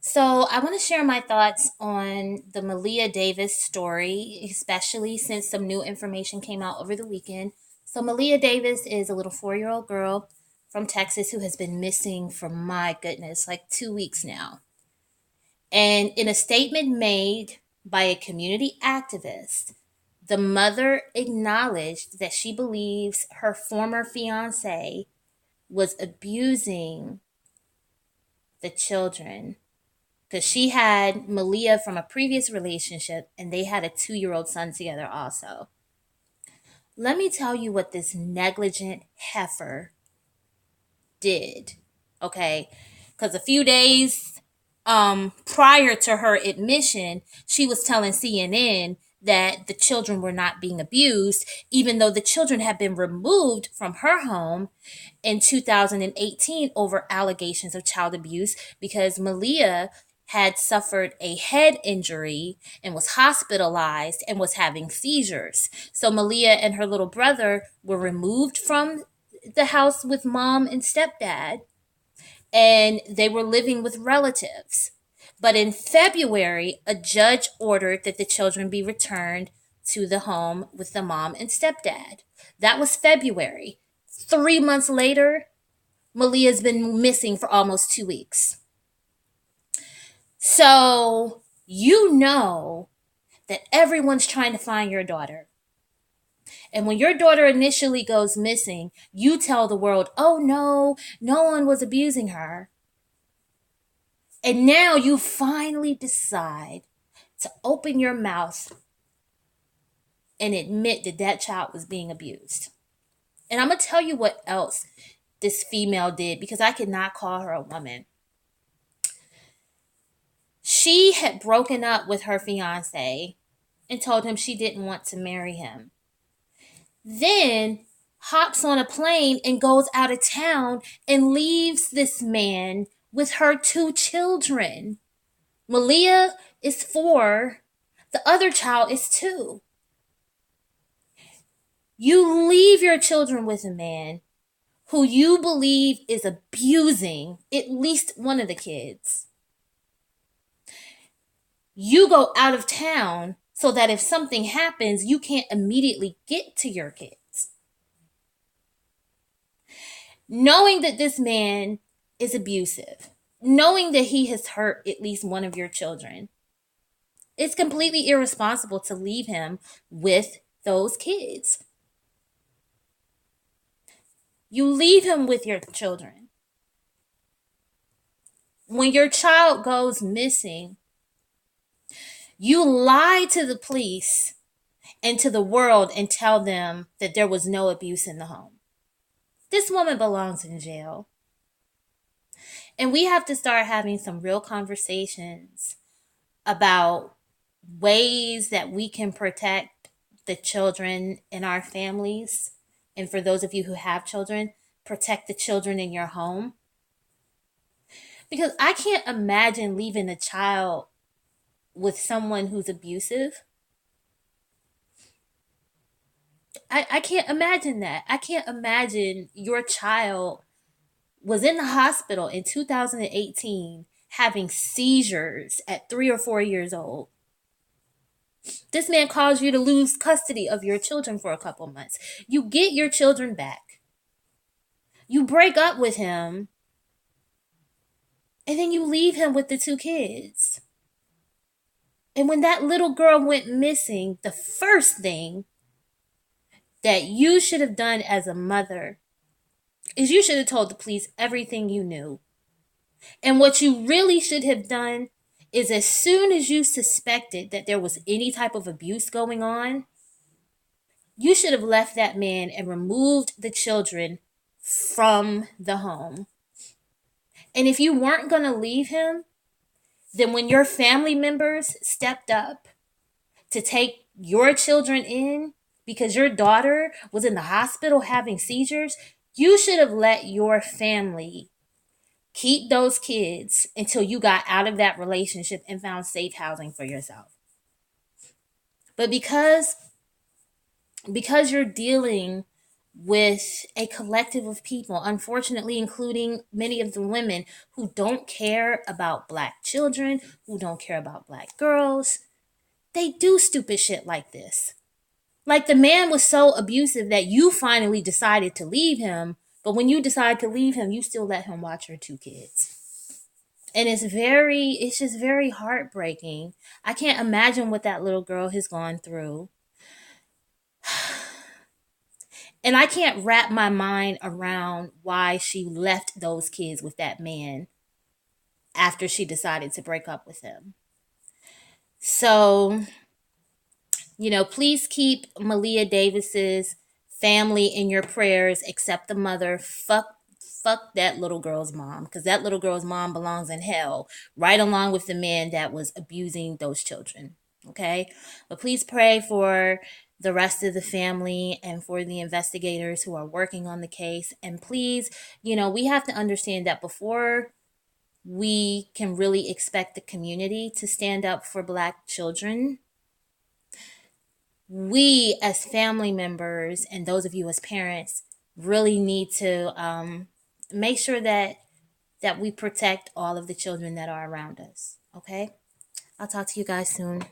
So, I want to share my thoughts on the Maleah Davis story, especially since some new information came out over the weekend. So, Maleah Davis is a little 4-year-old girl from Texas who has been missing for my goodness, like 2 weeks now. And in a statement made by a community activist, the mother acknowledged that she believes her former fiance was abusing the children because she had Maleah from a previous relationship and they had a 2-year-old son together also. Let me tell you what this negligent heifer did, okay? Because a few days prior to her admission, she was telling CNN that the children were not being abused, even though the children had been removed from her home in 2018 over allegations of child abuse because Maleah had suffered a head injury and was hospitalized and was having seizures. So Maleah and her little brother were removed from the house with mom and stepdad, and they were living with relatives. But in February, a judge ordered that the children be returned to the home with the mom and stepdad. That was February. 3 months later, Maleah's been missing for almost 2 weeks. So you know that everyone's trying to find your daughter. And when your daughter initially goes missing, you tell the world, oh no, no one was abusing her. And now you finally decide to open your mouth and admit that that child was being abused. And I'm going to tell you what else this female did because I cannot call her a woman. She had broken up with her fiance and told him she didn't want to marry him. Then hops on a plane and goes out of town and leaves this man with her 2 children. Maleah is 4, the other child is 2. You leave your children with a man who you believe is abusing at least one of the kids. You go out of town so that if something happens, you can't immediately get to your kids. Knowing that this man is abusive, knowing that he has hurt at least one of your children, it's completely irresponsible to leave him with those kids. You leave him with your children. When your child goes missing, you lie to the police and to the world and tell them that there was no abuse in the home. This woman belongs in jail. And we have to start having some real conversations about ways that we can protect the children in our families. And for those of you who have children, protect the children in your home. Because I can't imagine leaving a child with someone who's abusive. I can't imagine that. I can't imagine your child was in the hospital in 2018 having seizures at 3 or 4 years old. This man caused you to lose custody of your children for a couple months. You get your children back. You break up with him. And then you leave him with the 2 kids. And when that little girl went missing, the first thing that you should have done as a mother is you should have told the police everything you knew. And what you really should have done is as soon as you suspected that there was any type of abuse going on, you should have left that man and removed the children from the home. And if you weren't going to leave him, then when your family members stepped up to take your children in because your daughter was in the hospital having seizures, you should have let your family keep those kids until you got out of that relationship and found safe housing for yourself. But because you're dealing with a collective of people, unfortunately, including many of the women who don't care about black children, who don't care about black girls. They do stupid shit like this. Like the man was so abusive that you finally decided to leave him, but when you decide to leave him, you still let him watch your two kids. And it's just very heartbreaking. I can't imagine what that little girl has gone through. And I can't wrap my mind around why she left those kids with that man after she decided to break up with him. So, please keep Maleah Davis's family in your prayers, except the mother. Fuck that little girl's mom, because that little girl's mom belongs in hell, right along with the man that was abusing those children. Okay? But please pray for the rest of the family and for the investigators who are working on the case. And please, we have to understand that before we can really expect the community to stand up for black children, we as family members and those of you as parents really need to make sure that we protect all of the children that are around us. Okay? I'll talk to you guys soon.